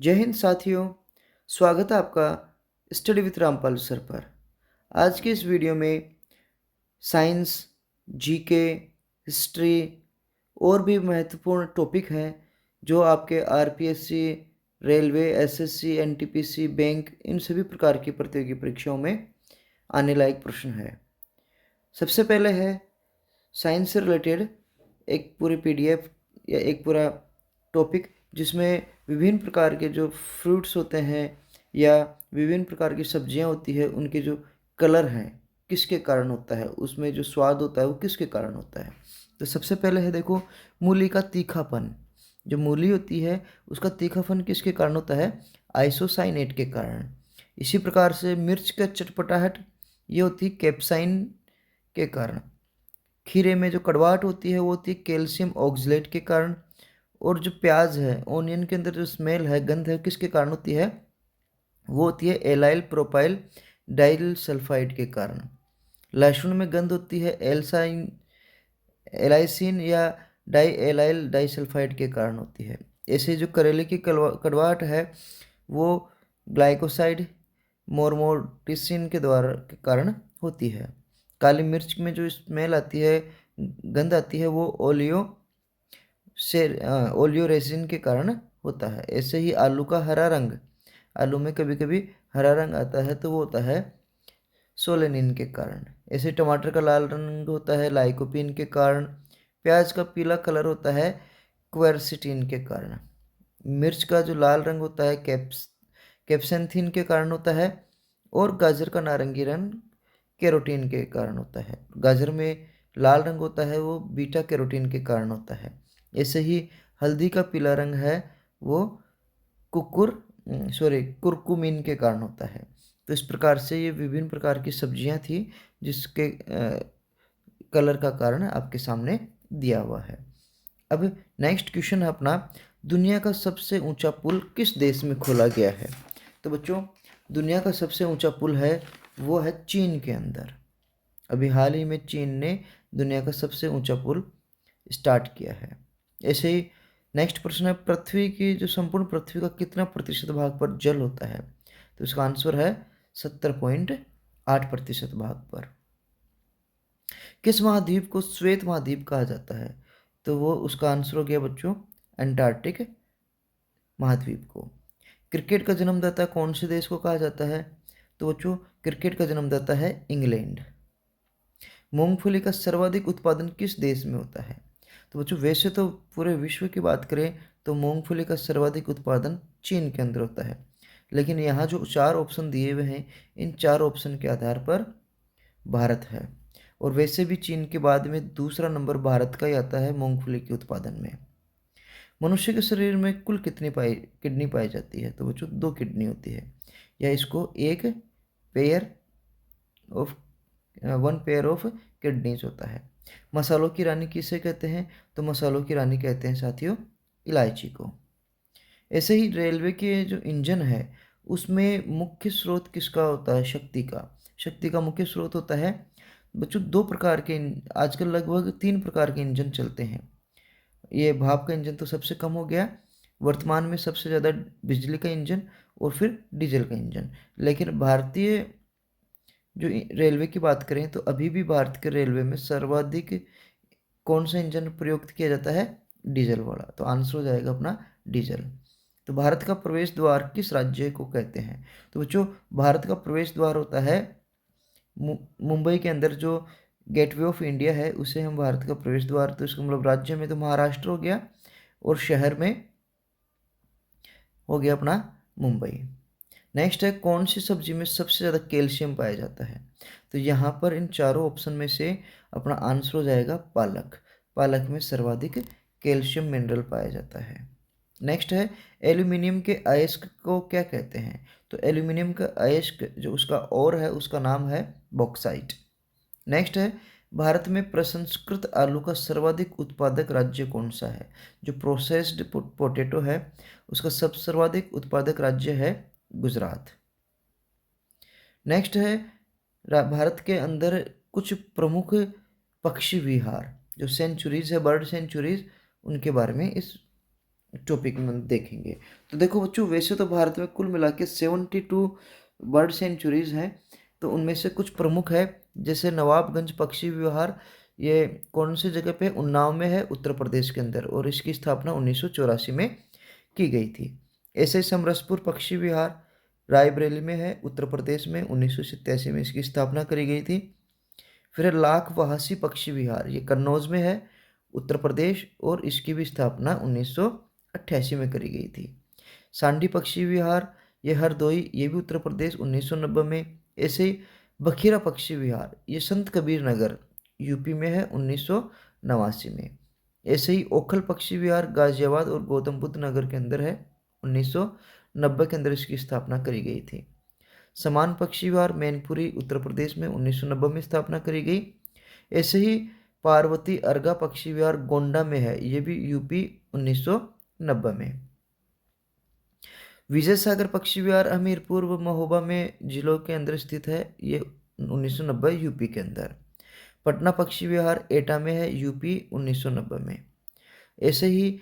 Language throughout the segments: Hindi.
जय हिंद साथियों। स्वागत है आपका स्टडी विथ रामपाल सर पर। आज की इस वीडियो में साइंस, जीके, हिस्ट्री और भी महत्वपूर्ण टॉपिक हैं जो आपके RPSC, railway, SSC, NTPC, bank इन सभी प्रकार की प्रतियोगी परीक्षाओं में आने लायक प्रश्न है। सबसे पहले है साइंस से रिलेटेड एक पूरी पीडीएफ या एक पूरा टॉपिक जिसमें विभिन्न प्रकार के जो फ्रूट्स होते हैं या विभिन्न प्रकार की सब्जियां होती है उनके जो कलर हैं किसके कारण होता है, उसमें जो स्वाद होता है वो किसके कारण होता है। तो सबसे पहले है देखो, मूली का तीखापन। जो मूली होती है उसका तीखापन किसके कारण होता है? आइसोसाइनेट के कारण। इसी प्रकार से मिर्च का चटपटाहट ये होती है कैप्साइन के कारण। खीरे में जो कड़वाहट होती है वो होती है कैल्शियम ऑक्सलेट के कारण। और जो प्याज है, ओनियन के अंदर जो स्मेल है, गंध है, किसके कारण होती है? वो होती है एलाइल प्रोपाइल डाइल सल्फाइड के कारण। लहसुन में गंध होती है एलाइसिन या डाई एलाइल डाइसल्फाइड के कारण होती है। ऐसे जो करेले की कड़वाहट है वो ग्लाइकोसाइड मोरमोटिसिन के कारण होती है। काली मिर्च में जो स्मेल आती है, गंध आती है, वो ओलियो रेसिन के कारण होता है। ऐसे ही आलू का हरा रंग, आलू में कभी कभी हरा रंग आता है तो वो होता है सोलेनिन के कारण। ऐसे टमाटर का लाल रंग होता है लाइकोपीन के कारण। प्याज का पीला कलर होता है क्वेरसिटीन के कारण। मिर्च का जो लाल रंग होता है कैप्सेंथिन के कारण होता है। और गाजर का नारंगी रंग कैरोटीन के कारण होता है। गाजर में लाल रंग होता है वो बीटा कैरोटीन के कारण होता है। ऐसे ही हल्दी का पीला रंग है वो कुरकुमिन के कारण होता है। तो इस प्रकार से ये विभिन्न प्रकार की सब्जियां थी जिसके कलर का कारण आपके सामने दिया हुआ है। अब नेक्स्ट क्वेश्चन है अपना, दुनिया का सबसे ऊंचा पुल किस देश में खोला गया है? तो बच्चों, दुनिया का सबसे ऊंचा पुल है वो है चीन के अंदर। अभी हाल ही में चीन ने दुनिया का सबसे ऊंचा पुल स्टार्ट किया है। ऐसे ही नेक्स्ट प्रश्न है, पृथ्वी की जो संपूर्ण पृथ्वी का कितना प्रतिशत भाग पर जल होता है? तो इसका आंसर है 70.8% भाग पर। किस महाद्वीप को श्वेत महाद्वीप कहा जाता है? तो वो उसका आंसर हो गया बच्चों अंटार्कटिक महाद्वीप को। क्रिकेट का जन्मदाता कौन से देश को कहा जाता है? तो बच्चों क्रिकेट का जन्मदाता है इंग्लैंड। मूंगफली का सर्वाधिक उत्पादन किस देश में होता है? तो बच्चों वैसे तो पूरे विश्व की बात करें तो मूंगफली का सर्वाधिक उत्पादन चीन के अंदर होता है, लेकिन यहाँ जो 4 ऑप्शन दिए हुए हैं इन 4 ऑप्शन के आधार पर भारत है। और वैसे भी चीन के बाद में दूसरा नंबर भारत का ही आता है मूंगफली के उत्पादन में। मनुष्य के शरीर में कुल कितनी किडनी पाई जाती है? तो बच्चों 2 किडनी होती है, या इसको एक pair of 1 pair of kidneys होता है। मसालों की रानी किसे कहते हैं? तो मसालों की रानी कहते हैं साथियों इलायची को। ऐसे ही रेलवे के जो इंजन है उसमें मुख्य स्रोत किसका होता है? शक्ति का। शक्ति का मुख्य स्रोत होता है बच्चों 2 प्रकार के, आजकल लगभग 3 प्रकार के इंजन चलते हैं। ये भाप का इंजन तो सबसे कम हो गया, वर्तमान में सबसे ज़्यादा बिजली का इंजन और फिर डीजल का इंजन। लेकिन भारतीय जो रेलवे की बात करें तो अभी भी भारत के रेलवे में सर्वाधिक कौन सा इंजन प्रयुक्त किया जाता है? डीजल वाला। तो आंसर हो जाएगा अपना डीजल। तो भारत का प्रवेश द्वार किस राज्य को कहते हैं? तो बच्चों भारत का प्रवेश द्वार होता है मुंबई के अंदर जो गेटवे ऑफ इंडिया है उसे हम भारत का प्रवेश द्वार, तो इसका मतलब राज्य में तो महाराष्ट्र हो गया और शहर में हो गया अपना मुंबई। नेक्स्ट है, कौन सी सब्जी में सबसे ज़्यादा कैल्शियम पाया जाता है? तो यहाँ पर इन चारों ऑप्शन में से अपना आंसर हो जाएगा पालक। पालक में सर्वाधिक कैल्शियम मिनरल पाया जाता है। नेक्स्ट है, एल्यूमिनियम के अयस्क को क्या कहते हैं? तो एल्यूमिनियम का अयस्क जो उसका और है उसका नाम है बॉक्साइट। नेक्स्ट है, भारत में प्रसंस्कृत आलू का सर्वाधिक उत्पादक राज्य कौन सा है? जो प्रोसेस्ड पोटैटो है उसका सर्वाधिक उत्पादक राज्य है गुजरात। नेक्स्ट है, भारत के अंदर कुछ प्रमुख पक्षी विहार जो सेंचुरीज है, बर्ड सेंचुरीज, उनके बारे में इस टॉपिक में देखेंगे। तो देखो बच्चों, वैसे तो भारत में कुल मिला के 72 बर्ड सेंचुरीज हैं। तो उनमें से कुछ प्रमुख है, जैसे नवाबगंज पक्षी विहार। ये कौन सी जगह पे? उन्नाव में है, उत्तर प्रदेश के अंदर, और इसकी स्थापना 1984 में की गई थी। ऐसे समरसपुर पक्षी विहार रायबरेली में है, उत्तर प्रदेश में 1987 में इसकी स्थापना करी गई थी। फिर लाख वहासी पक्षी विहार, ये कन्नौज में है, उत्तर प्रदेश, और इसकी भी स्थापना 1988 में करी गई थी। सांडी पक्षी विहार, ये हरदोई, ये भी उत्तर प्रदेश, 1990 में। ऐसे ही बखीरा पक्षी विहार, ये संत कबीर नगर यूपी में है, 1989 में। ऐसे ही ओखल पक्षी विहार गाजियाबाद और गौतम बुद्ध नगर के अंदर है, 1990 के अंदर इसकी स्थापना करी गई थी। समान पक्षी विहार मैनपुरी उत्तर प्रदेश में 1990 में स्थापना करी गई। ऐसे ही पार्वती अर्गा पक्षी विहार गोंडा में है, ये भी यूपी, 1990 में। विजय सागर पक्षी विहार हमीरपुर व महोबा में जिलों के अंदर स्थित है, ये 1990 यूपी के अंदर। पटना पक्षी विहार एटा में है, यूपी, 1990 में। ऐसे ही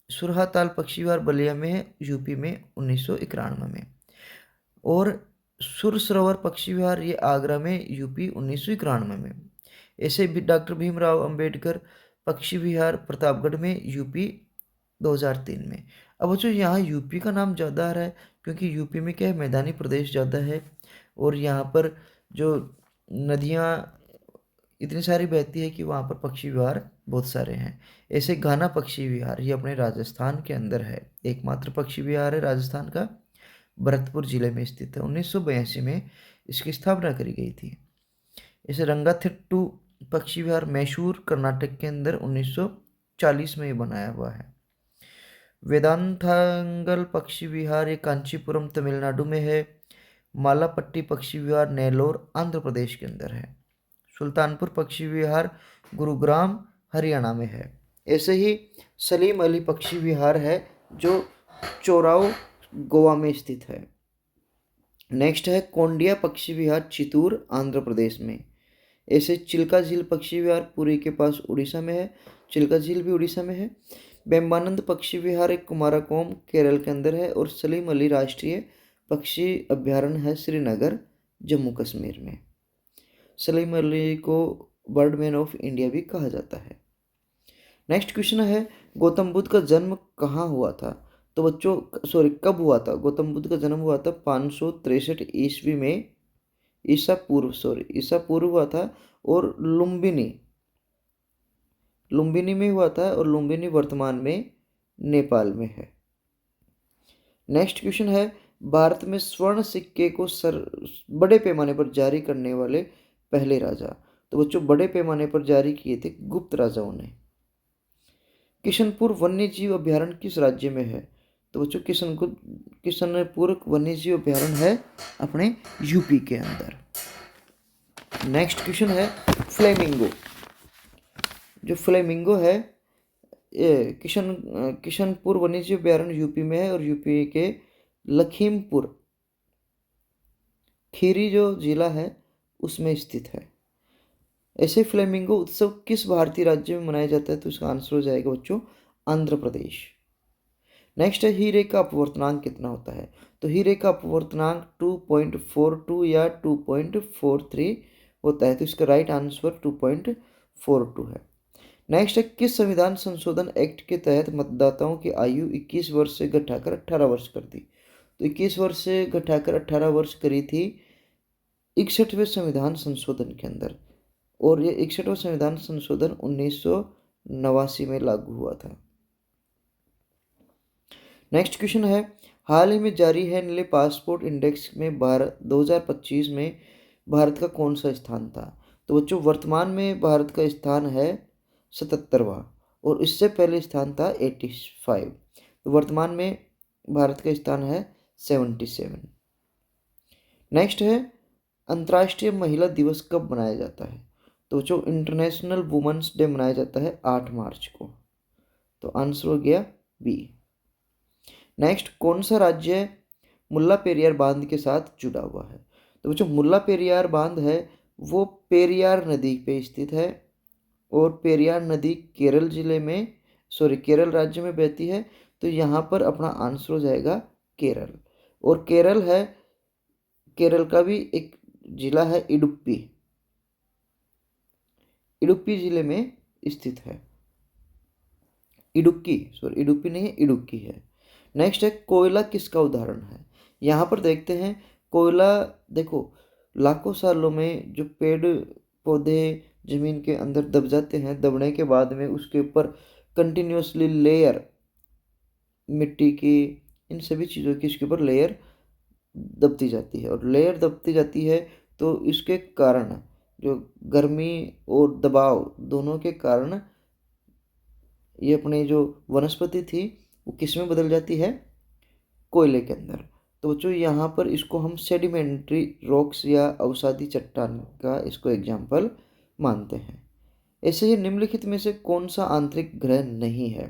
सुरहाताल पक्षी विहार बलिया में है, यूपी में, 1991 में। और सुरसरोवर पक्षी विहार ये आगरा में, यूपी, 1991 में। ऐसे भी डॉक्टर भीमराव अंबेडकर पक्षी विहार प्रतापगढ़ में, यूपी, 2003 में। अब बच्चों यहाँ यूपी का नाम ज़्यादा आ रहा है क्योंकि यूपी में क्या है, मैदानी प्रदेश ज़्यादा है, और यहाँ पर जो नदियाँ इतनी सारी बहती है कि वहाँ पर पक्षी विहार बहुत सारे हैं। ऐसे घाना पक्षी विहार, ये अपने राजस्थान के अंदर है, एकमात्र पक्षी विहार है राजस्थान का, भरतपुर जिले में स्थित है। 1982 में इसकी स्थापना करी गई थी। इसे रंगाथिट्टू पक्षी विहार मैसूर कर्नाटक के अंदर 1940 में ये बनाया हुआ है। वेदांतांगल पक्षी विहार ये कांचीपुरम तमिलनाडु में है। मालापट्टी पक्षी विहार नेल्लोर आंध्र प्रदेश के अंदर है। सुल्तानपुर पक्षी विहार गुरुग्राम हरियाणा में है। ऐसे ही सलीम अली पक्षी विहार है जो चोराव गोवा में स्थित है। नेक्स्ट है कोंडिया पक्षी विहार चितूर आंध्र प्रदेश में। ऐसे चिल्का झील पक्षी विहार पुरी के पास उड़ीसा में है, चिल्का झील भी उड़ीसा में है। बेम्बानंद पक्षी विहार एक कुमारकोम केरल के अंदर है, और सलीम अली राष्ट्रीय पक्षी अभ्यारण्य है श्रीनगर जम्मू कश्मीर में। सलीम अली को बर्डमैन ऑफ इंडिया भी कहा जाता है। नेक्स्ट क्वेश्चन है गौतम बुद्ध का जन्म कहाँ हुआ था? तो बच्चों कब हुआ था? गौतम बुद्ध का जन्म हुआ था 563 ईस्वी में, ईसा पूर्व हुआ था, और लुम्बिनी में हुआ था, और लुम्बिनी वर्तमान में नेपाल में है। नेक्स्ट क्वेश्चन है भारत में स्वर्ण सिक्के को बड़े पैमाने पर जारी करने वाले पहले राजा? तो बच्चों बड़े पैमाने पर जारी किए थे गुप्त राजाओं ने। किशनपुर वन्यजीव अभ्यारण्य किस राज्य में है? तो बच्चों किशनपुर वन्यजीव अभ्यारण्य है अपने यूपी के अंदर। नेक्स्ट क्वेश्चन है फ्लेमिंगो। जो फ्लेमिंगो है किशनपुर वन्यजीव अभ्यारण्य यूपी में है, और यूपी के लखीमपुर खीरी जो जिला है उसमें स्थित है। ऐसे फ्लेमिंगो उत्सव किस भारतीय राज्य में मनाया जाता है? तो इसका आंसर हो जाएगा बच्चों आंध्र प्रदेश। नेक्स्ट है हीरे का अपवर्तनांक कितना होता है? तो हीरे का अपवर्तनांक 2.42 या 2.43 होता है, तो इसका राइट आंसर 2.42 है। नेक्स्ट है किस संविधान संशोधन एक्ट के तहत मतदाताओं की आयु 21 वर्ष से घटाकर 18 वर्ष कर दी? तो 21 वर्ष से घटाकर 18 वर्ष करी थी 61वें संविधान संशोधन के अंदर, और ये 61वां संविधान संशोधन 1989 में लागू हुआ था। नेक्स्ट क्वेश्चन है हाल ही में जारी है नीले पासपोर्ट इंडेक्स में 2025 में भारत का कौन सा स्थान था? तो बच्चों वर्तमान में भारत का स्थान है 77वां, और इससे पहले स्थान था 85। तो वर्तमान में भारत का स्थान है 77। नेक्स्ट है अंतर्राष्ट्रीय महिला दिवस कब मनाया जाता है? तो जो इंटरनेशनल वुमेन्स डे मनाया जाता है 8 मार्च को। तो आंसर हो गया बी। नेक्स्ट कौन सा राज्य मुल्ला पेरियार बांध के साथ जुड़ा हुआ है? तो जो मुल्ला पेरियार बांध है वो पेरियार नदी पे स्थित है, और पेरियार नदी केरल जिले में केरल राज्य में बहती है, तो यहाँ पर अपना आंसर हो जाएगा केरल। और केरल का भी एक जिला है इडुप्पी, इडुप्पी जिले में स्थित है। इडुप्पी नहीं है, इडुक्की है। नेक्स्ट है कोयला किसका उदाहरण है। यहाँ पर देखते हैं कोयला, देखो लाखों सालों में जो पेड़ पौधे जमीन के अंदर दब जाते हैं, दबने के बाद में उसके ऊपर कंटिन्यूसली लेयर, मिट्टी की, इन सभी चीज़ों की इसके ऊपर लेयर दबती जाती है, और लेयर दबती जाती है तो इसके कारण जो गर्मी और दबाव दोनों के कारण ये अपनी जो वनस्पति थी वो किस में बदल जाती है, कोयले के अंदर। तो बच्चों यहाँ पर इसको हम सेडिमेंट्री रॉक्स या अवसादी चट्टान का इसको एग्जाम्पल मानते हैं। ऐसे ही निम्नलिखित में से कौन सा आंतरिक ग्रह नहीं है।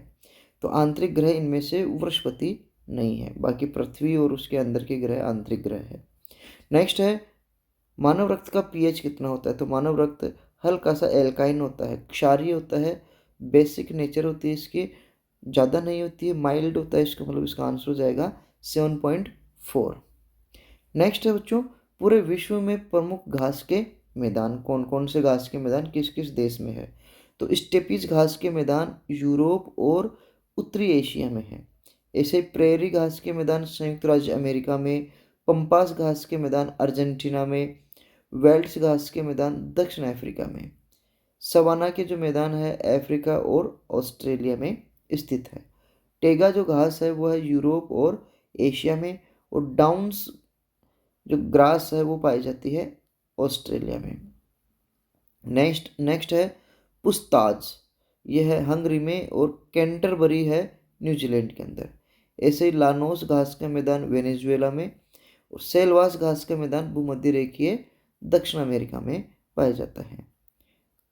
तो आंतरिक ग्रह इनमें से बृहस्पति नहीं है, बाकी पृथ्वी और उसके अंदर के ग्रह आंतरिक ग्रह है। नेक्स्ट है मानव रक्त का पीएच कितना होता है। तो मानव रक्त हल्का सा एल्काइन होता है, क्षारीय होता है, बेसिक नेचर होती है इसकी, ज़्यादा नहीं होती है, माइल्ड होता है। इसका मतलब इसका आंसर हो जाएगा 7.4। नेक्स्ट है बच्चों पूरे विश्व में प्रमुख घास के मैदान कौन कौन से घास के मैदान किस किस देश में है। तो स्टेपीज घास के मैदान यूरोप और उत्तरी एशिया में है। ऐसे प्रेरी घास के मैदान संयुक्त राज्य अमेरिका में, पंपास घास के मैदान अर्जेंटीना में, वेल्ड्स घास के मैदान दक्षिण अफ्रीका में, सवाना के जो मैदान है अफ्रीका और ऑस्ट्रेलिया में स्थित है। टेगा जो घास है वो है यूरोप और एशिया में, और डाउन्स जो ग्रास है वो पाई जाती है ऑस्ट्रेलिया में। नेक्स्ट है पुस्ताज, यह है हंगरी में, और कैंटरबरी है न्यूजीलैंड के अंदर। ऐसे ही लानोस घास का मैदान वेनेजुएला में, और सेलवास घास का मैदान भूमध्य रेखीय दक्षिण अमेरिका में पाया जाता है।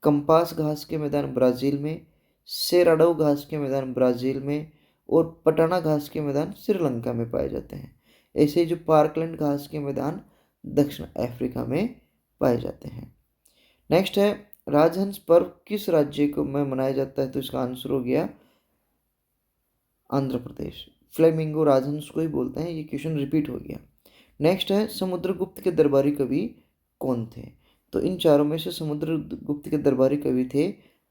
कंपास घास के मैदान ब्राज़ील में, सेराडो घास के मैदान ब्राज़ील में, और पटाना घास के मैदान श्रीलंका में पाए जाते हैं। ऐसे ही जो पार्कलैंड घास के मैदान दक्षिण अफ्रीका में पाए जाते हैं। नेक्स्ट है राजहंस पर्व किस राज्य को में मनाया जाता है। तो इसका आंसर हो गया आंध्र प्रदेश। फ्लेमिंगो राजहंस को ही बोलते हैं। ये क्वेश्चन रिपीट हो गया। नेक्स्ट है समुद्रगुप्त के दरबारी कवि कौन थे। तो इन चारों में से समुद्रगुप्त के दरबारी कवि थे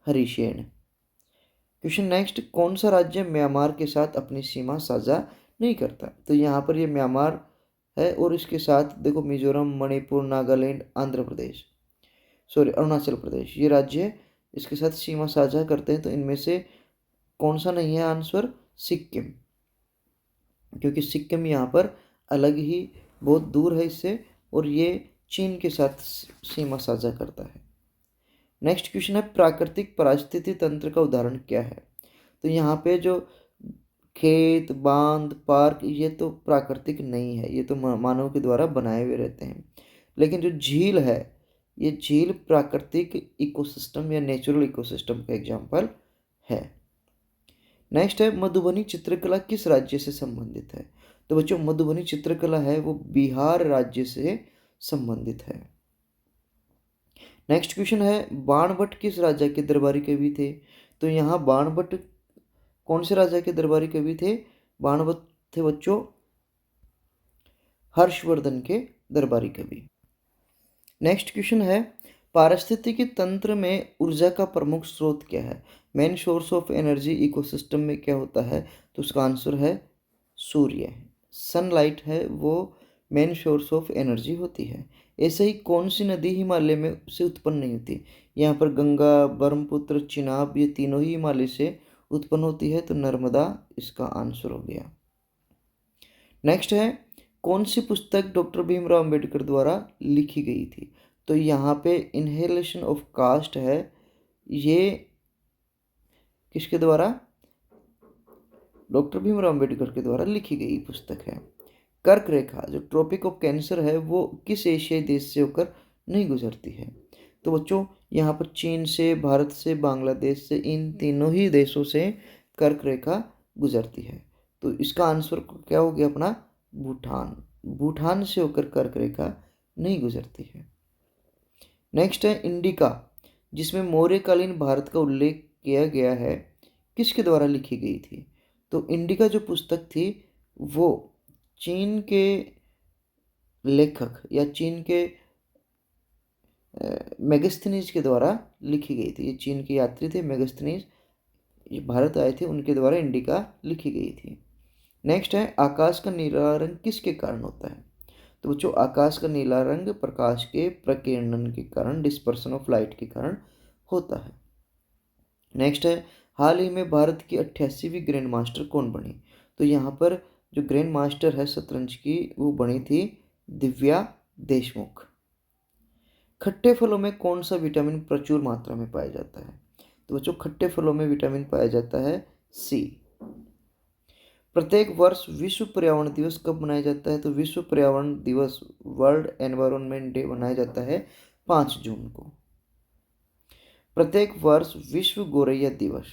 हरिशेन। क्वेश्चन नेक्स्ट कौन सा राज्य म्यांमार के साथ अपनी सीमा साझा नहीं करता। तो यहाँ पर ये म्यांमार है, और इसके साथ देखो मिजोरम, मणिपुर, नागालैंड, अरुणाचल प्रदेश, ये राज्य इसके साथ सीमा साझा करते हैं। तो इनमें से कौन सा नहीं है आंसर, सिक्किम, क्योंकि सिक्किम यहाँ पर अलग ही बहुत दूर है इससे, और ये चीन के साथ सीमा साझा करता है। नेक्स्ट क्वेश्चन है प्राकृतिक पारिस्थितिकी तंत्र का उदाहरण क्या है। तो यहाँ पे जो खेत, बांध, पार्क, ये तो प्राकृतिक नहीं है, ये तो मानव के द्वारा बनाए हुए रहते हैं। लेकिन जो झील है, ये झील प्राकृतिक इकोसिस्टम या नेचुरल इकोसिस्टम का एग्जाम्पल है। नेक्स्ट है मधुबनी चित्रकला किस राज्य से संबंधित है। तो बच्चों मधुबनी चित्रकला है वो बिहार राज्य से संबंधित है। नेक्स्ट क्वेश्चन है बाणभट्ट किस राजा के दरबारी कवि थे। तो यहाँ बाणभट्ट कौन से राजा के दरबारी कवि थे। बाणभट्ट थे बच्चों हर्षवर्धन के दरबारी कवि। नेक्स्ट क्वेश्चन है पारिस्थितिकी तंत्र में ऊर्जा का प्रमुख स्रोत क्या है। Main source of energy ecosystem में क्या होता है। तो उसका आंसर है सूर्य, सनलाइट है वो मेन सोर्स ऑफ एनर्जी होती है। ऐसे ही कौन सी नदी हिमालय में से उत्पन्न नहीं होती। यहाँ पर गंगा, ब्रह्मपुत्र, चिनाब, ये तीनों ही हिमालय से उत्पन्न होती है। तो नर्मदा इसका आंसर हो गया। नेक्स्ट है कौन सी पुस्तक डॉक्टर भीमराव अंबेडकर द्वारा लिखी गई थी। तो यहाँ पे इनहेलेशन ऑफ कास्ट है, ये किसके द्वारा, डॉक्टर भीमराव अंबेडकर के द्वारा लिखी गई पुस्तक है। कर्क रेखा जो ट्रॉपिक ऑफ कैंसर है वो किस एशियाई देश से होकर नहीं गुजरती है। तो बच्चों यहाँ पर चीन से, भारत से, बांग्लादेश से, इन तीनों ही देशों से कर्क रेखा गुजरती है। तो इसका आंसर क्या हो गया अपना भूटान। भूटान से होकर कर्क रेखा नहीं गुजरती है। नेक्स्ट है इंडिका जिसमें मौर्यकालीन भारत का उल्लेख किया गया है किसके द्वारा लिखी गई थी? तो इंडिका जो पुस्तक थी वो चीन के लेखक या चीन के मेगास्थनीज के द्वारा लिखी गई थी। ये चीन के यात्री थे मेगास्थनीज, ये भारत आए थे, उनके द्वारा इंडिका लिखी गई थी। नेक्स्ट है आकाश का नीला रंग किसके कारण होता है? तो बच्चों आकाश का नीला रंग प्रकाश के प्रकीर्णन के कारण, डिस्पर्सन ऑफ लाइट के कारण होता है। नेक्स्ट है हाल ही में भारत की 88वीं ग्रैंड मास्टर कौन बनी? तो यहाँ पर जो ग्रैंड मास्टर है शतरंज की वो बनी थी दिव्या देशमुख। खट्टे फलों में कौन सा विटामिन प्रचुर मात्रा में पाया जाता है? तो बच्चों खट्टे फलों में विटामिन पाया जाता है सी। प्रत्येक वर्ष विश्व पर्यावरण दिवस कब मनाया जाता है? तो विश्व पर्यावरण दिवस, वर्ल्ड एनवायरनमेंट डे, मनाया जाता है 5 जून को। प्रत्येक वर्ष विश्व गोरैया दिवस,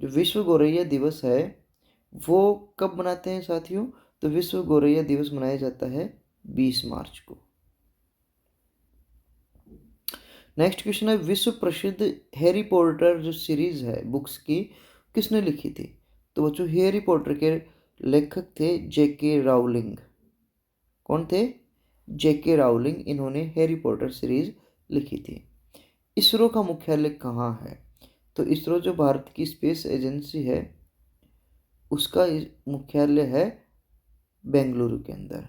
जो विश्व गोरैया दिवस है वो कब मनाते हैं साथियों? तो विश्व गोरैया दिवस मनाया जाता है 20 मार्च को। नेक्स्ट क्वेश्चन है विश्व प्रसिद्ध हैरी पॉटर जो सीरीज है बुक्स की किसने लिखी थी? तो बच्चों हैरी पॉटर के लेखक थे जेके राउलिंग। कौन थे? जेके राउलिंग, इन्होंने हैरी पॉटर सीरीज लिखी थी। इसरो का मुख्यालय कहाँ है? तो इसरो जो भारत की स्पेस एजेंसी है उसका मुख्यालय है बेंगलुरु के अंदर।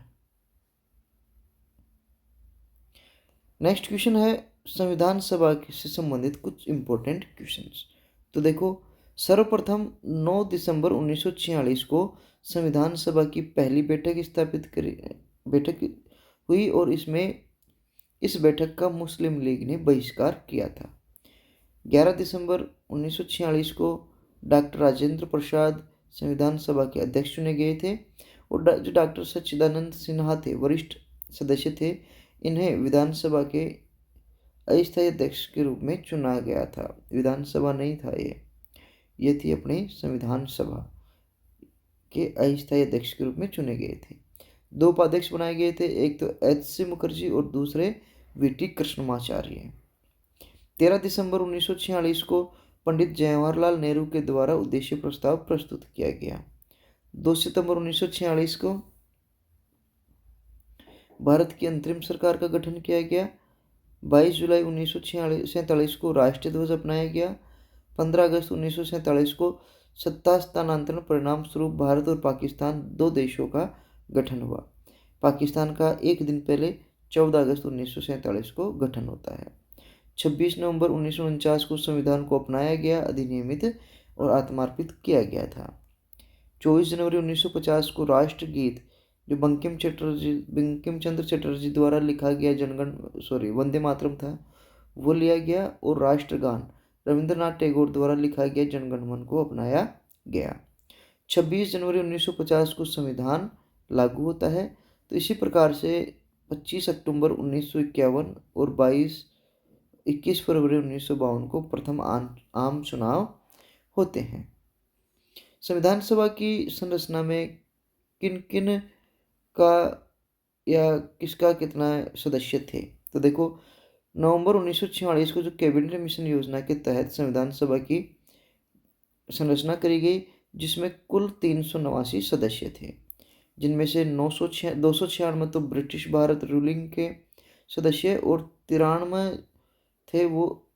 नेक्स्ट क्वेश्चन है संविधान सभा से संबंधित कुछ इंपॉर्टेंट क्वेश्चंस। तो देखो सर्वप्रथम 9 दिसंबर 1946 को संविधान सभा की पहली बैठक हुई और इस बैठक का मुस्लिम लीग ने बहिष्कार किया था। 11 दिसंबर 1946 को डॉक्टर राजेंद्र प्रसाद संविधान सभा के अध्यक्ष चुने गए थे और जो डॉक्टर सच्चिदानंद सिन्हा थे वरिष्ठ सदस्य थे, इन्हें विधानसभा के अस्थायी अध्यक्ष के रूप में चुना गया था। विधानसभा नहीं था ये थी अपनी संविधान सभा के अस्थायी अध्यक्ष के रूप में चुने गए थे। 2 उपाध्यक्ष बनाए गए थे, एक तो एच.सी. मुखर्जी और दूसरे वी.टी. कृष्णमाचार्य। 13 दिसंबर 1946 को पंडित जवाहरलाल नेहरू के द्वारा उद्देश्य प्रस्ताव प्रस्तुत किया गया। 2 सितंबर 1946 को भारत की अंतरिम सरकार का गठन किया गया। 22 जुलाई 1947 को राष्ट्रीय ध्वज अपनाया गया। 15 अगस्त 1947 को सत्ता हस्तांतरण परिणाम स्वरूप भारत और पाकिस्तान 2 देशों का गठन हुआ। पाकिस्तान का एक दिन पहले 14 अगस्त 1947 को गठन होता है। 26 नवंबर 1949 को संविधान को अपनाया गया, अधिनियमित और आत्मार्पित किया गया था। 24 जनवरी 1950 को राष्ट्रगीत जो बंकिम चंद्र चटर्जी द्वारा लिखा गया वंदे मातरम था वो लिया गया और राष्ट्रगान रविंद्रनाथ टैगोर द्वारा लिखा गया जनगण मन को अपनाया गया। 26 जनवरी 1950 को संविधान लागू होता है। तो इसी प्रकार से 25 अक्टूबर 1951 और 21 फरवरी 1952 को प्रथम आम चुनाव होते हैं। संविधान सभा की संरचना में किन किन का या किसका कितना सदस्य थे? तो देखो नवंबर 1946 को जो कैबिनेट मिशन योजना के तहत संविधान सभा की संरचना करी गई जिसमें कुल 389 सदस्य थे, जिनमें से 296 तो ब्रिटिश भारत रूलिंग के सदस्य और 93 थे वो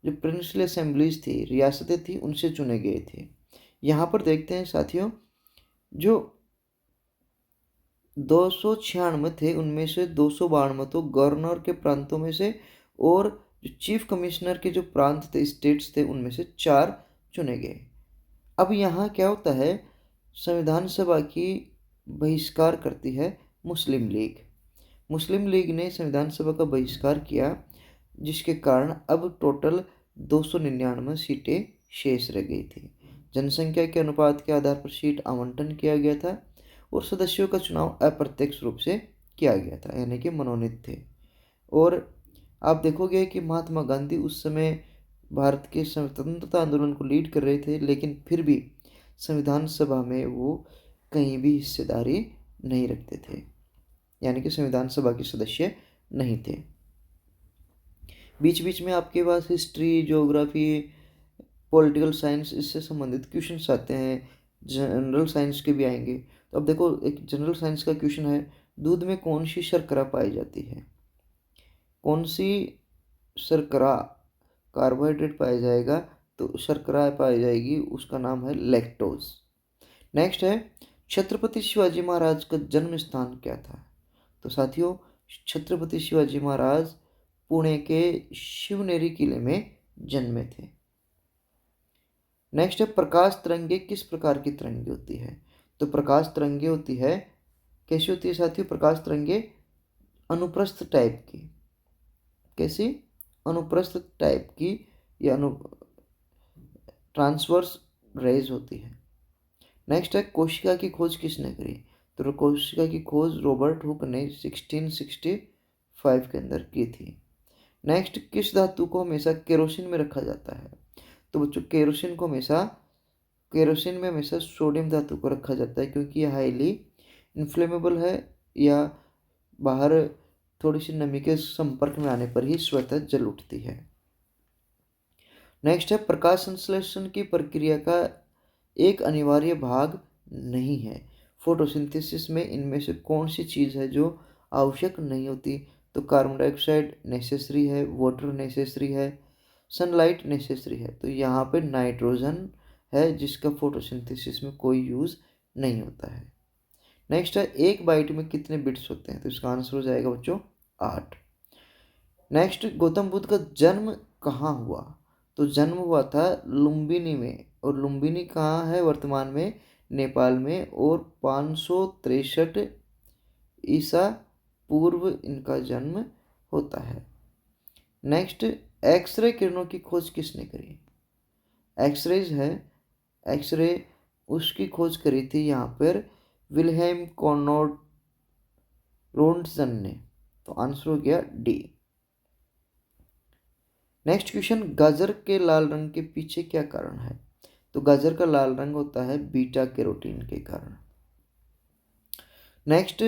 जो प्रिंसली असेंबलीज थी, रियासतें थी, उनसे चुने गए थे। यहाँ पर देखते हैं साथियों जो 296 थे उनमें से 292 तो गवर्नर के प्रांतों में से और जो चीफ कमिश्नर के जो प्रांत थे स्टेट्स थे उनमें से 4 चुने गए। अब यहाँ क्या होता है संविधान सभा की बहिष्कार करती है मुस्लिम लीग। मुस्लिम लीग ने संविधान सभा का बहिष्कार किया जिसके कारण अब टोटल 299 सीटें शेष रह गई थी। जनसंख्या के अनुपात के आधार पर सीट आवंटन किया गया था और सदस्यों का चुनाव अप्रत्यक्ष रूप से किया गया था, यानी कि मनोनीत थे। और आप देखोगे कि महात्मा गांधी उस समय भारत के स्वतंत्रता आंदोलन को लीड कर रहे थे, लेकिन फिर भी संविधान सभा में वो कहीं भी हिस्सेदारी नहीं रखते थे, यानी कि संविधान सभा के सदस्य नहीं थे। बीच बीच में आपके पास हिस्ट्री, ज्योग्राफी पॉलिटिकल साइंस, इससे संबंधित क्वेश्चंस आते हैं, जनरल साइंस के भी आएंगे। तो अब देखो, एक जनरल साइंस का क्वेश्चन है, दूध में कौन सी शर्करा पाई जाती है? कौन सी शर्करा, कार्बोहाइड्रेट पाया जाएगा तो शर्करा पाई जाएगी, उसका नाम है लैक्टोज। नेक्स्ट है, छत्रपति शिवाजी महाराज का जन्म स्थान क्या था? तो साथियों, छत्रपति शिवाजी महाराज पुणे के शिवनेरी किले में जन्मे थे। नेक्स्ट है, प्रकाश तरंगे किस प्रकार की तरंगे होती है? तो प्रकाश तरंगे होती है, कैसी होती है साथियों? प्रकाश तरंगे अनुप्रस्थ टाइप की। कैसी? अनुप्रस्थ टाइप की, या ट्रांसवर्स रेज होती है। नेक्स्ट है, कोशिका की खोज किसने करी? तो कोशिका की खोज रॉबर्ट हुक ने 1665 के अंदर की थी। नेक्स्ट, किस धातु को हमेशा केरोसिन में रखा जाता है? तो बच्चों, केरोसिन में हमेशा सोडियम धातु को रखा जाता है, क्योंकि यह हाईली इन्फ्लेमेबल है, या बाहर थोड़ी सी नमी के संपर्क में आने पर ही स्वतः जल उठती है। नेक्स्ट है, प्रकाश संश्लेषण की प्रक्रिया का एक अनिवार्य भाग नहीं है। फोटोसिंथेसिस में इनमें से कौन सी चीज़ है जो आवश्यक नहीं होती? तो कार्बन डाइऑक्साइड नेसेसरी है, वाटर नेसेसरी है, सनलाइट नेसेसरी है। तो यहाँ पे नाइट्रोजन है जिसका फोटोसिंथेसिस में कोई यूज़ नहीं होता है। नेक्स्ट है, एक बाइट में कितने बिट्स होते हैं? तो इसका आंसर हो जाएगा बच्चों 8। नेक्स्ट, गौतम बुद्ध का जन्म कहाँ हुआ? तो जन्म हुआ था लुम्बिनी में, और लुम्बिनी कहाँ है वर्तमान में? नेपाल में, और 563 ईसा पूर्व इनका जन्म होता है। नेक्स्ट, एक्सरे किरणों की खोज किसने करी? एक्सरेज है, एक्सरे उसकी खोज करी थी यहाँ पर विल्हेम कॉनोड रोन्टसन ने। तो आंसर हो गया डी। नेक्स्ट क्वेश्चन, गाजर के लाल रंग के पीछे क्या कारण है? तो गाजर का लाल रंग होता है बीटा कैरोटीन के कारण। नेक्स्ट,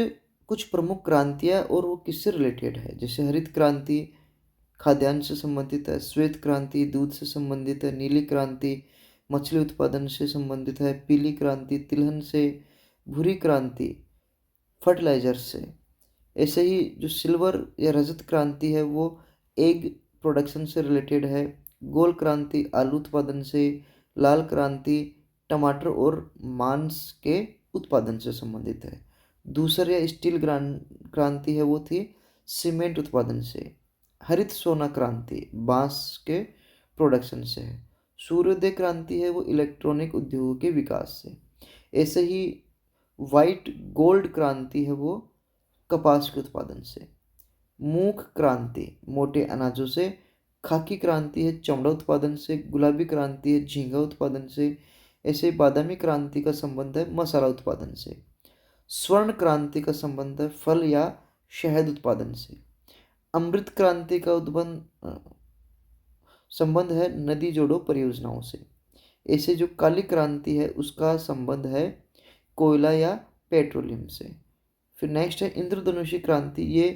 कुछ प्रमुख क्रांतियां और वो किससे रिलेटेड है? जैसे हरित क्रांति खाद्यान्न से संबंधित है, श्वेत क्रांति दूध से संबंधित है, नीली क्रांति मछली उत्पादन से संबंधित है, पीली क्रांति तिलहन से, भूरी क्रांति फर्टिलाइजर से। ऐसे ही जो सिल्वर या रजत क्रांति है वो एग प्रोडक्शन से रिलेटेड है, गोल क्रांति आलू उत्पादन से, लाल क्रांति टमाटर और मांस के उत्पादन से संबंधित है। दूसरा या स्टील क्रांति है वो थी सीमेंट उत्पादन से। हरित सोना क्रांति बांस के प्रोडक्शन से है। सूर्योदय क्रांति है वो इलेक्ट्रॉनिक उद्योगों के विकास से। ऐसे ही वाइट गोल्ड क्रांति है वो कपास के उत्पादन से। मूंग क्रांति मोटे अनाजों से। खाकी क्रांति है चमड़ा उत्पादन से। गुलाबी क्रांति है झींगा उत्पादन से। ऐसे बादामी क्रांति का संबंध है मसाला उत्पादन से। स्वर्ण क्रांति का संबंध है फल या शहद उत्पादन से। अमृत क्रांति का संबंध है नदी जोड़ो परियोजनाओं से। ऐसे जो काली क्रांति है उसका संबंध है कोयला या पेट्रोलियम से। फिर नेक्स्ट है इंद्रधनुषी क्रांति। ये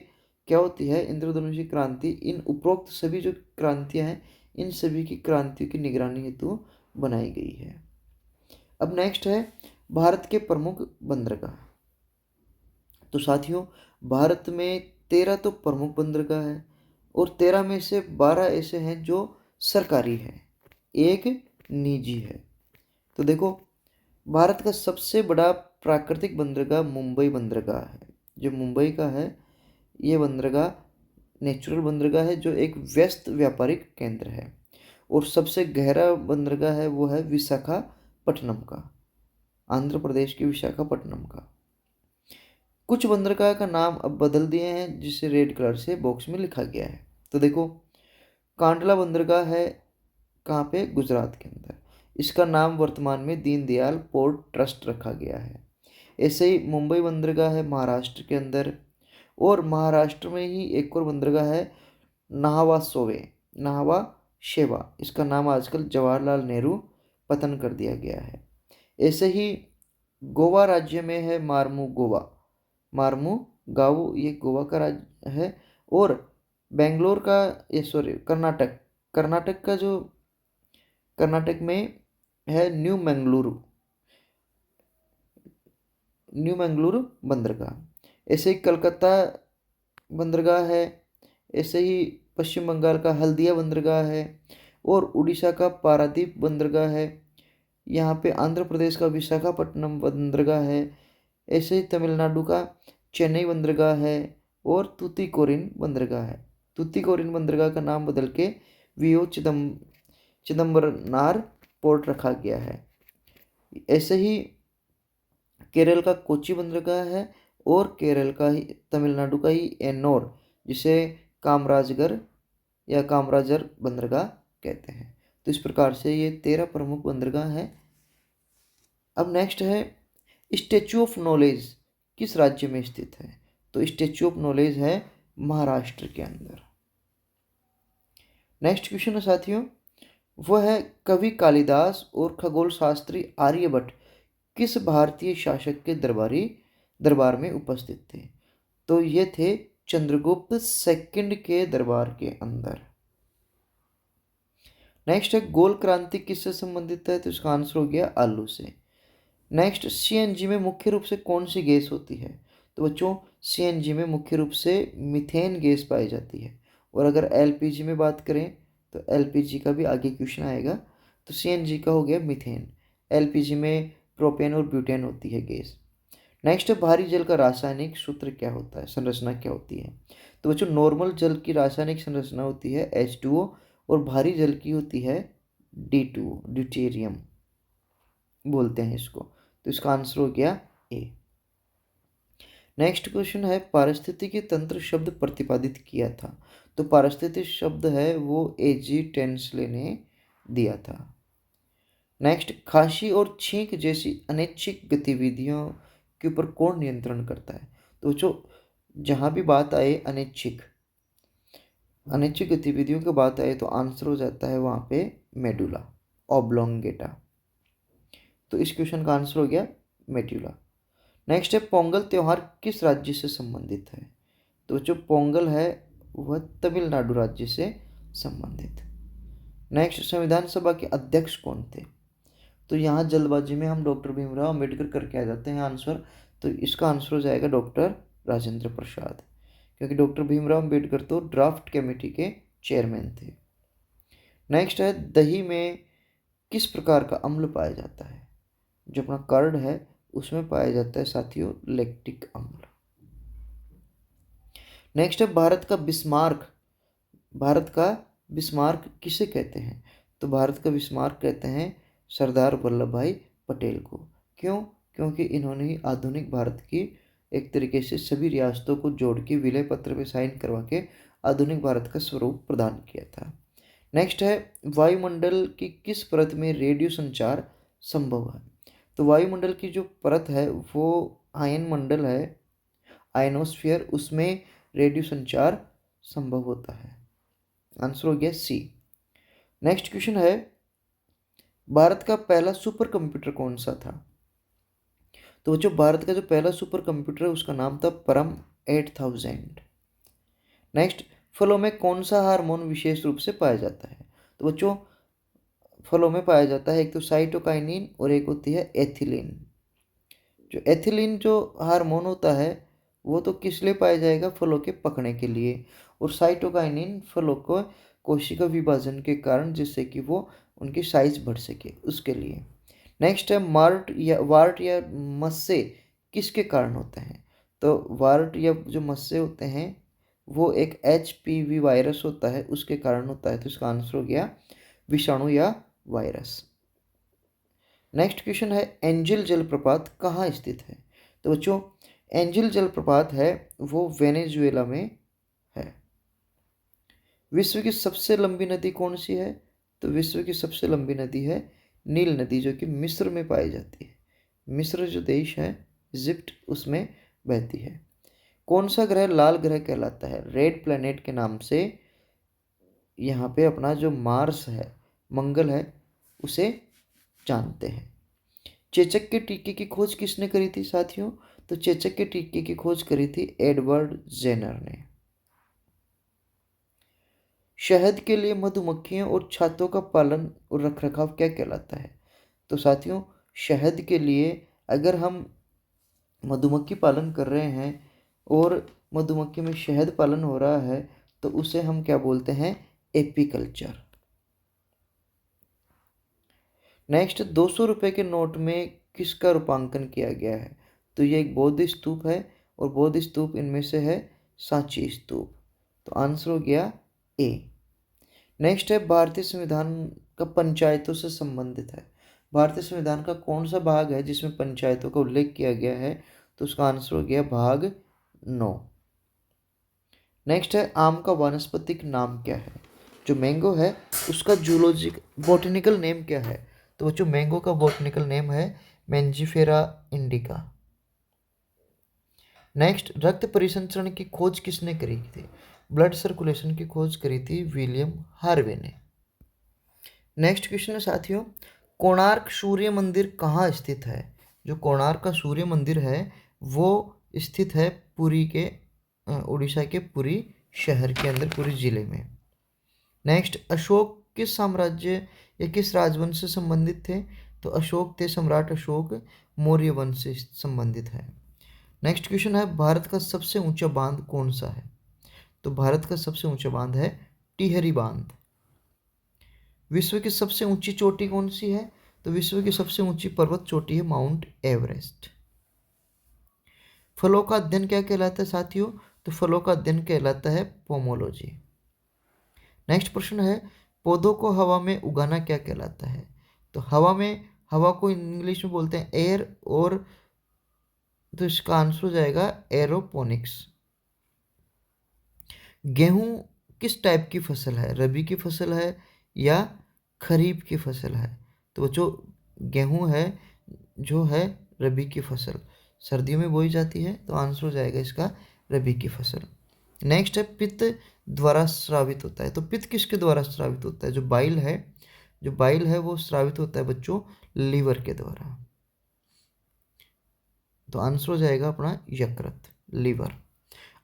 क्या होती है? इंद्रधनुषी क्रांति इन उपरोक्त सभी जो क्रांतियां हैं इन सभी की क्रांतियों की निगरानी हेतु बनाई गई है। अब नेक्स्ट है भारत के प्रमुख बंदरगाह। तो साथियों, भारत में 13 तो प्रमुख बंदरगाह है और 13 में से 12 ऐसे हैं जो सरकारी है, एक निजी है। तो देखो, भारत का सबसे बड़ा प्राकृतिक बंदरगाह मुंबई बंदरगाह है। जो मुंबई का है ये बंदरगाह नेचुरल बंदरगाह है जो एक व्यस्त व्यापारिक केंद्र है। और सबसे गहरा बंदरगाह है वो है विशाखापट्टनम का, आंध्र प्रदेश की विशाखापट्टनम का। कुछ बंदरगाह का नाम अब बदल दिए हैं जिसे रेड कलर से बॉक्स में लिखा गया है। तो देखो, कांडला बंदरगाह है कहाँ पे? गुजरात के अंदर। इसका नाम वर्तमान में दीनदयाल पोर्ट ट्रस्ट रखा गया है। ऐसे ही मुंबई बंदरगाह है महाराष्ट्र के अंदर। और महाराष्ट्र में ही एक और बंदरगाह है नाहवा शेवा। इसका नाम आजकल जवाहरलाल नेहरू पतन कर दिया गया है। ऐसे ही गोवा राज्य में है मार्मू गाँव, ये गोवा का राज्य है। और बेंगलोर का, ये सॉरी कर्नाटक का जो कर्नाटक में है न्यू मंगलुरु बंदरगाह। ऐसे ही कलकत्ता बंदरगाह है। ऐसे ही पश्चिम बंगाल का हल्दिया बंदरगाह है और उड़ीसा का पारादीप बंदरगाह है। यहाँ पे आंध्र प्रदेश का विशाखापट्टनम बंदरगाह है। ऐसे ही तमिलनाडु का चेन्नई बंदरगाह है और तूतीकोरिन बंदरगाह है। तूतीकोरिन बंदरगाह का नाम बदल के वीओ चिदम्बरनार पोर्ट रखा गया है। ऐसे ही केरल का कोच्चि बंदरगाह है और केरल का ही तमिलनाडु का ही एन्नोर, जिसे कामराजगर या कामराजर बंदरगाह कहते हैं। तो इस प्रकार से ये 13 प्रमुख बंदरगाह हैं। अब नेक्स्ट है स्टैच्यू ऑफ नॉलेज किस राज्य में स्थित है? तो स्टैच्यू ऑफ नॉलेज है महाराष्ट्र के अंदर। नेक्स्ट क्वेश्चन है साथियों, वह है कवि कालिदास और खगोल शास्त्री आर्यभट्ट किस भारतीय शासक के दरबार में उपस्थित थे? तो ये थे चंद्रगुप्त सेकंड के दरबार के अंदर। नेक्स्ट है गोल क्रांति किससे संबंधित है? तो इसका आंसर हो गया आलू से। नेक्स्ट सीएनजी में मुख्य रूप से कौन सी गैस होती है? तो बच्चों सीएनजी में मुख्य रूप से मीथेन गैस पाई जाती है। और अगर एलपीजी में बात करें तो एलपीजी का भी आगे क्वेश्चन आएगा। तो सीएनजी का हो गया मीथेन, एलपीजी में प्रोपेन और ब्यूटेन होती है गैस। नेक्स्ट है भारी जल का रासायनिक सूत्र क्या होता है, संरचना क्या होती है? तो बच्चों नॉर्मल जल की रासायनिक संरचना होती है H2O और भारी जल की होती है D2O, ड्यूटेरियम बोलते हैं इसको। तो इसका आंसर हो गया ए। नेक्स्ट क्वेश्चन है पारिस्थितिकी तंत्र शब्द प्रतिपादित किया था। तो पारिस्थितिक शब्द है वो एजी टेंसले ने दिया था। नेक्स्ट खांसी और छींक जैसी अनैच्छिक गतिविधियों के ऊपर कौन नियंत्रण करता है? तो जो जहाँ भी बात आए अनैच्छिक गतिविधियों की बात आए तो आंसर हो जाता है वहाँ पे मेडुला ऑब्लोंगेटा। तो इस क्वेश्चन का आंसर हो गया मेडुला। नेक्स्ट है पोंगल त्योहार किस राज्य से संबंधित है? तो जो पोंगल है वह तमिलनाडु राज्य से संबंधित। नेक्स्ट संविधान सभा के अध्यक्ष कौन थे? तो यहाँ जल्दबाजी में हम डॉक्टर भीमराव अम्बेडकर करके आ जाते हैं आंसर। तो इसका आंसर हो जाएगा डॉक्टर राजेंद्र प्रसाद, क्योंकि डॉक्टर भीमराव अम्बेडकर तो ड्राफ्ट कमेटी के चेयरमैन थे। नेक्स्ट है दही में किस प्रकार का अम्ल पाया जाता है? जो अपना कर्ड है उसमें पाया जाता है साथियों लैक्टिक अम्ल। नेक्स्ट है भारत का बिस्मार्क किसे कहते हैं? तो भारत का बिस्मार्क कहते हैं सरदार वल्लभ भाई पटेल को। क्यों? क्योंकि इन्होंने ही आधुनिक भारत की एक तरीके से सभी रियासतों को जोड़ के विलय पत्र पे साइन करवा के आधुनिक भारत का स्वरूप प्रदान किया था। नेक्स्ट है वायुमंडल की किस परत में रेडियो संचार संभव है? तो वायुमंडल की जो परत है वो आयन मंडल है, आयनोस्फीयर, उसमें रेडियो संचार संभव होता है। आंसर हो गया सी। नेक्स्ट क्वेश्चन है भारत का पहला सुपर कंप्यूटर कौन सा था? तो जो भारत का जो पहला सुपर कंप्यूटर है उसका नाम था परम 8000। नेक्स्ट फलों में कौन सा हार्मोन विशेष रूप से पाया जाता है? तो बच्चों फलों में पाया जाता है एक तो साइटोकाइनिन और एक होती है एथिलीन। जो एथिलीन जो हार्मोन होता है वो तो किस लिए पाया जाएगा? फलों के पकने के लिए। और साइटोकाइनिन फलों को कोशिका विभाजन के कारण, जिससे कि वो उनकी साइज बढ़ सके उसके लिए। नेक्स्ट है वार्ट या मस्से किसके कारण होते हैं? तो वार्ट या जो मस्से होते हैं वो एक HPV वायरस होता है उसके कारण होता है। तो इसका आंसर हो गया विषाणु या वायरस। नेक्स्ट क्वेश्चन है एंजिल जलप्रपात कहाँ स्थित है? तो बच्चों एंजिल जलप्रपात है वो वेनेजुएला में है। विश्व की सबसे लंबी नदी कौन सी है? तो विश्व की सबसे लंबी नदी है नील नदी, जो कि मिस्र में पाई जाती है। मिस्र जो देश है इजिप्ट उसमें बहती है। कौन सा ग्रह लाल ग्रह कहलाता है? रेड प्लैनेट के नाम से यहाँ पे अपना जो मार्स है, मंगल है, उसे जानते हैं। चेचक के टीके की खोज किसने करी थी साथियों? तो चेचक के टीके की खोज करी थी एडवर्ड जेनर ने। शहद के लिए मधुमक्खियों और छातों का पालन और रखरखाव क्या कहलाता है? तो साथियों, शहद के लिए अगर हम मधुमक्खी पालन कर रहे हैं और मधुमक्खी में शहद पालन हो रहा है तो उसे हम क्या बोलते हैं? एपीकल्चर। नेक्स्ट, 200 रुपये के नोट में किसका रूपांकन किया गया है? तो ये एक बौद्ध स्तूप है और बौद्ध स्तूप इनमें से है सांची स्तूप। तो आंसर हो गया ए। नेक्स्ट है, भारतीय संविधान का पंचायतों से संबंधित है। भारतीय संविधान का कौन सा भाग है जिसमें पंचायतों का उल्लेख किया गया है? तो उसका आंसर हो गया भाग 9। नेक्स्ट है, आम का वानस्पतिक नाम क्या है? जो मैंगो है उसका जूलॉजिक बॉटनिकल नेम क्या है? तो जो मैंगो का बॉटनिकल नेम है मैंजीफेरा इंडिका। नेक्स्ट, रक्त परिसंचरण की खोज किसने करी थी? ब्लड सर्कुलेशन की खोज करी थी विलियम हार्वे ने। नेक्स्ट क्वेश्चन है साथियों, कोणार्क सूर्य मंदिर कहाँ स्थित है? जो कोणार्क का सूर्य मंदिर है वो स्थित है पुरी के उड़ीसा के पुरी शहर के अंदर, पुरी जिले में। नेक्स्ट, अशोक किस साम्राज्य या किस राजवंश से संबंधित थे? तो अशोक थे सम्राट अशोक मौर्य वंश से संबंधित है। नेक्स्ट क्वेश्चन है, भारत का सबसे ऊंचा बांध कौन सा है? तो भारत का सबसे ऊंचा बांध है टिहरी बांध। विश्व की सबसे ऊंची चोटी कौन सी है? तो विश्व की सबसे ऊंची पर्वत चोटी है माउंट एवरेस्ट। फलों का अध्ययन क्या कहलाता है साथियों? तो फलों का अध्ययन कहलाता है पोमोलॉजी। नेक्स्ट प्रश्न है, पौधों को हवा में उगाना क्या कहलाता है? तो हवा को इंग्लिश में बोलते हैं एयर, और तो इसका आंसर हो जाएगा एरोपोनिक्स। गेहूं किस टाइप की फसल है? रबी की फसल है या खरीफ की फसल है? तो जो गेहूं है जो है रबी की फसल, सर्दियों में बोई जाती है, तो आंसर हो जाएगा इसका रबी की फसल। नेक्स्ट है, पित्त द्वारा स्रावित होता है। तो पित्त किसके द्वारा स्रावित होता है? जो बाइल है वो स्रावित होता है बच्चों लीवर के द्वारा। तो आंसर हो जाएगा अपना यकृत, लीवर।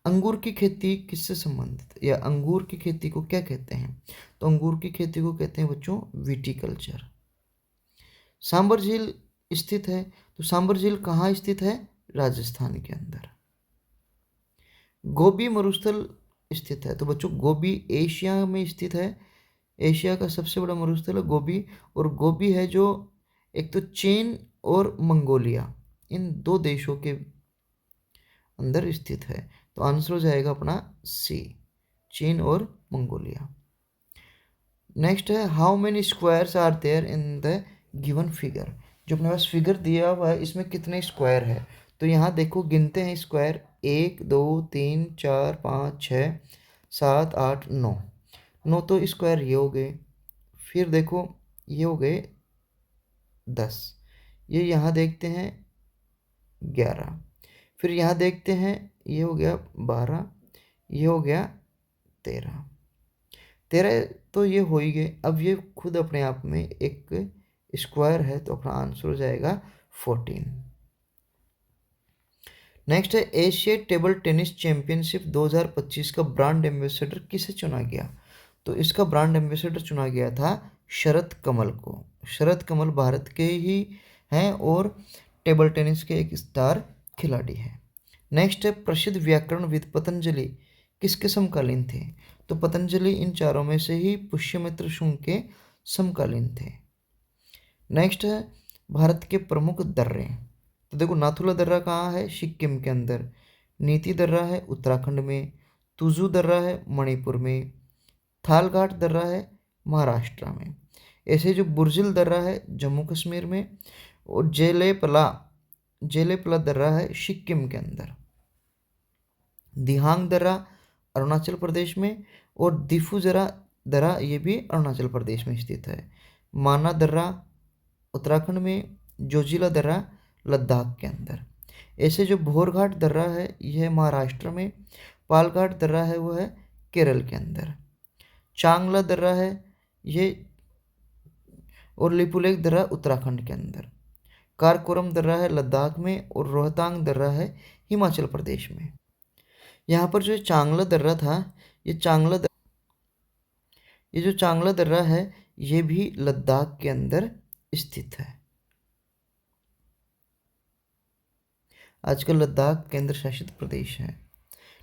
अंगूर की खेती किससे संबंधित है, या अंगूर की खेती को क्या कहते हैं? तो अंगूर की खेती को कहते हैं बच्चों विटिकल्चर। सांबर झील स्थित है। तो सांबर झील कहाँ स्थित है? राजस्थान के अंदर। गोबी मरुस्थल स्थित है। तो बच्चों गोबी एशिया में स्थित है। एशिया का सबसे बड़ा मरुस्थल है गोबी, और गोबी है जो एक तो चीन और मंगोलिया, इन दो देशों के अंदर स्थित है। तो आंसर हो जाएगा अपना सी, चीन और मंगोलिया। नेक्स्ट है, how many squares are there in the given figure. जो अपने पास फिगर दिया हुआ है इसमें कितने स्क्वायर है? तो यहाँ देखो गिनते हैं स्क्वायर, 1 2 3 4 5 6 7 8 9। 9 तो स्क्वायर ये हो गए, फिर देखो ये हो गए 10, ये यहाँ देखते हैं 11, फिर यहाँ देखते हैं ये हो गया 12, ये हो गया 13। 13 तो ये हो ही गए। अब ये खुद अपने आप में एक स्क्वायर है, तो अपना आंसर हो जाएगा 14। नेक्स्ट है, एशिया टेबल टेनिस चैंपियनशिप 2025 का ब्रांड एम्बेसडर किसे चुना गया? तो इसका ब्रांड एम्बेसडर चुना गया था शरत कमल को। शरत कमल भारत के ही हैं और टेबल टेनिस के एक स्टार खिलाड़ी हैं। नेक्स्ट है, प्रसिद्ध व्याकरणविद पतंजलि किसके समकालीन थे? तो पतंजलि इन चारों में से ही पुष्यमित्र शुंग के समकालीन थे। नेक्स्ट है, भारत के प्रमुख दर्रे। तो देखो नाथुला दर्रा कहाँ है? सिक्किम के अंदर। नीति दर्रा है उत्तराखंड में। तुजू दर्रा है मणिपुर में। थालघाट दर्रा है महाराष्ट्र में। ऐसे जो बुर्जिल दर्रा है जम्मू कश्मीर में, और जेलेपला दर्रा है सिक्किम के अंदर। दिहांग दर्रा अरुणाचल प्रदेश में, और दिफू दर्रा ये भी अरुणाचल प्रदेश में स्थित है। माना दर्रा उत्तराखंड में, जोजिला दर्रा लद्दाख के अंदर। ऐसे जो भोरघाट दर्रा है यह महाराष्ट्र में। पालघाट दर्रा है वो है केरल के अंदर। चांगला दर्रा है ये, और लिपुलेख दर्रा उत्तराखंड के अंदर। कारकोरम दर्रा है लद्दाख में, और रोहतांग दर्रा है हिमाचल प्रदेश में। यहाँ पर जो चांगला दर्रा था, ये चांगला ये जो चांगला दर्रा है ये भी लद्दाख के अंदर स्थित है। आजकल लद्दाख केंद्र शासित प्रदेश है।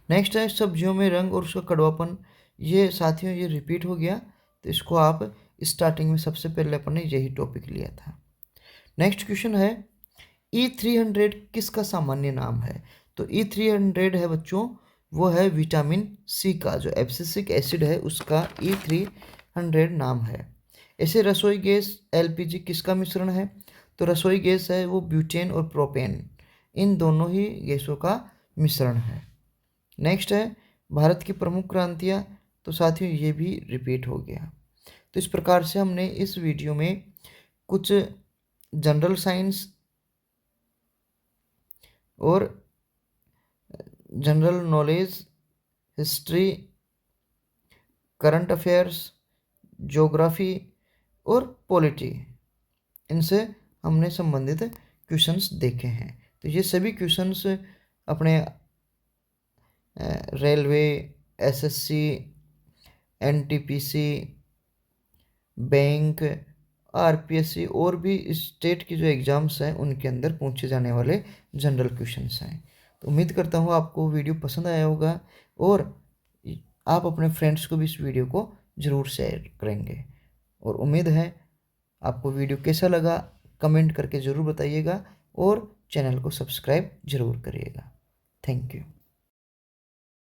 नेक्स्ट है सब्जियों में रंग और उसका कड़वापन। ये साथियों ये रिपीट हो गया, तो इसको आप स्टार्टिंग में सबसे पहले अपन ने यही टॉपिक लिया था। नेक्स्ट क्वेश्चन है E300 किसका सामान्य नाम है? तो E300 है बच्चों, वो है विटामिन सी का, जो एब्सिसिक एसिड है उसका E300 नाम है। ऐसे रसोई गैस LPG किसका मिश्रण है? तो रसोई गैस है वो ब्यूटेन और प्रोपेन, इन दोनों ही गैसों का मिश्रण है। नेक्स्ट है भारत की प्रमुख क्रांतियाँ। तो साथियों ये भी रिपीट हो गया। तो इस प्रकार से हमने इस वीडियो में कुछ जनरल साइंस और general knowledge, history, current affairs, geography और पॉलिटी, इनसे हमने संबंधित क्वेश्चंस देखे हैं। तो ये सभी क्वेश्चंस अपने railway, SSC, NTPC, bank, RPSC और भी स्टेट की जो एग्ज़ाम्स हैं उनके अंदर पूछे जाने वाले जनरल क्वेश्चंस हैं। तो उम्मीद करता हूँ आपको वीडियो पसंद आया होगा और आप अपने फ्रेंड्स को भी इस वीडियो को ज़रूर शेयर करेंगे। और उम्मीद है आपको वीडियो कैसा लगा कमेंट करके ज़रूर बताइएगा और चैनल को सब्सक्राइब ज़रूर करिएगा। Thank you.